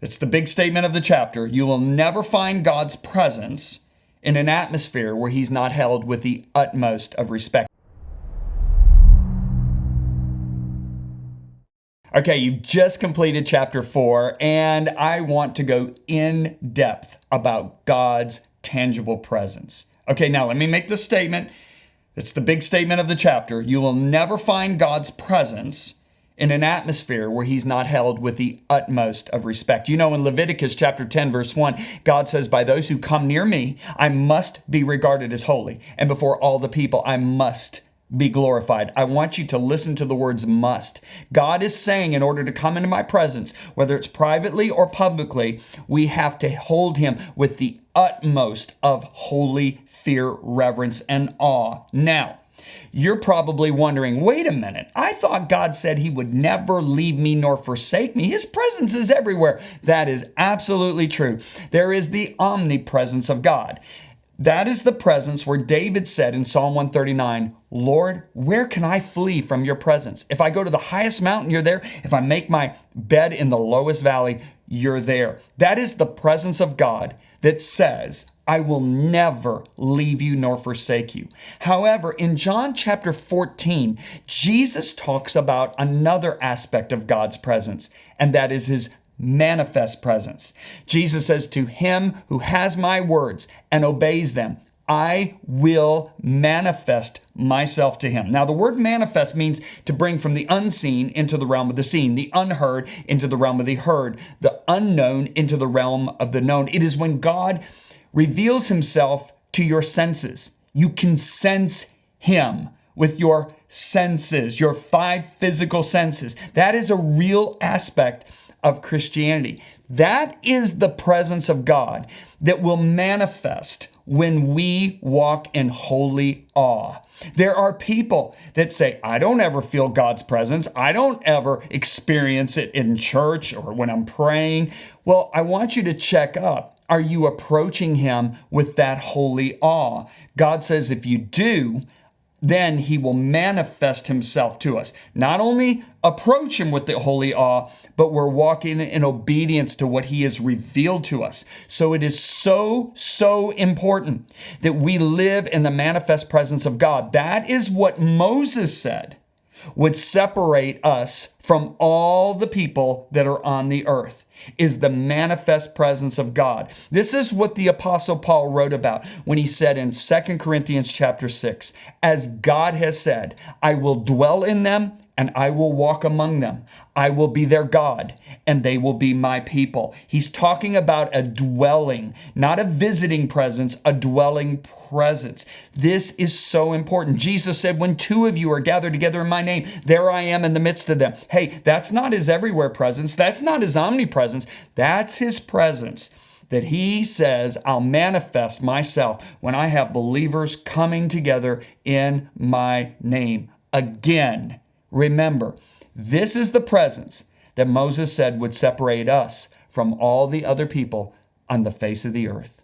It's the big statement of the chapter. You will never find God's presence in an atmosphere where he's not held with the utmost of respect. Okay, you've just completed chapter 4, and I want to go in depth about God's tangible presence. Okay, now let me make this statement. It's the big statement of the chapter. You will never find God's presence in an atmosphere where he's not held with the utmost of respect. You know, in Leviticus chapter 10, verse 1, God says, by those who come near me, I must be regarded as holy. And before all the people, I must be glorified. I want you to listen to the words must. God is saying in order to come into my presence, whether it's privately or publicly, we have to hold him with the utmost of holy fear, reverence, and awe. Now, you're probably wondering, wait a minute, I thought God said he would never leave me nor forsake me. His presence is everywhere. That is absolutely true. There is the omnipresence of God. That is the presence where David said in Psalm 139, Lord, where can I flee from your presence? If I go to the highest mountain, you're there. If I make my bed in the lowest valley, you're there. That is the presence of God that says, I will never leave you nor forsake you. However, in John chapter 14, Jesus talks about another aspect of God's presence, and that is his manifest presence. Jesus says, to him who has my words and obeys them, I will manifest myself to him. Now, the word manifest means to bring from the unseen into the realm of the seen, the unheard into the realm of the heard, the unknown into the realm of the known. It is when God reveals himself to your senses. You can sense him with your senses, your 5 physical senses. That is a real aspect of Christianity. That is the presence of God that will manifest when we walk in holy awe. There are people that say, I don't ever feel God's presence. I don't ever experience it in church or when I'm praying. Well, I want you to check up. Are you approaching him with that holy awe? God says if you do, then he will manifest himself to us. Not only approach him with the holy awe, but we're walking in obedience to what he has revealed to us. So it is so important that we live in the manifest presence of God. That is what Moses said would separate us from all the people that are on the earth, is the manifest presence of God. This is what the Apostle Paul wrote about when he said in 2 Corinthians chapter 6, as God has said, I will dwell in them and I will walk among them. I will be their God and they will be my people. He's talking about a dwelling, not a visiting presence, a dwelling presence. This is so important. Jesus said, when 2 of you are gathered together in my name, there I am in the midst of them. Hey, that's not his everywhere presence. That's not his omnipresence. That's his presence that he says, I'll manifest myself when I have believers coming together in my name. Again, remember, this is the presence that Moses said would separate us from all the other people on the face of the earth.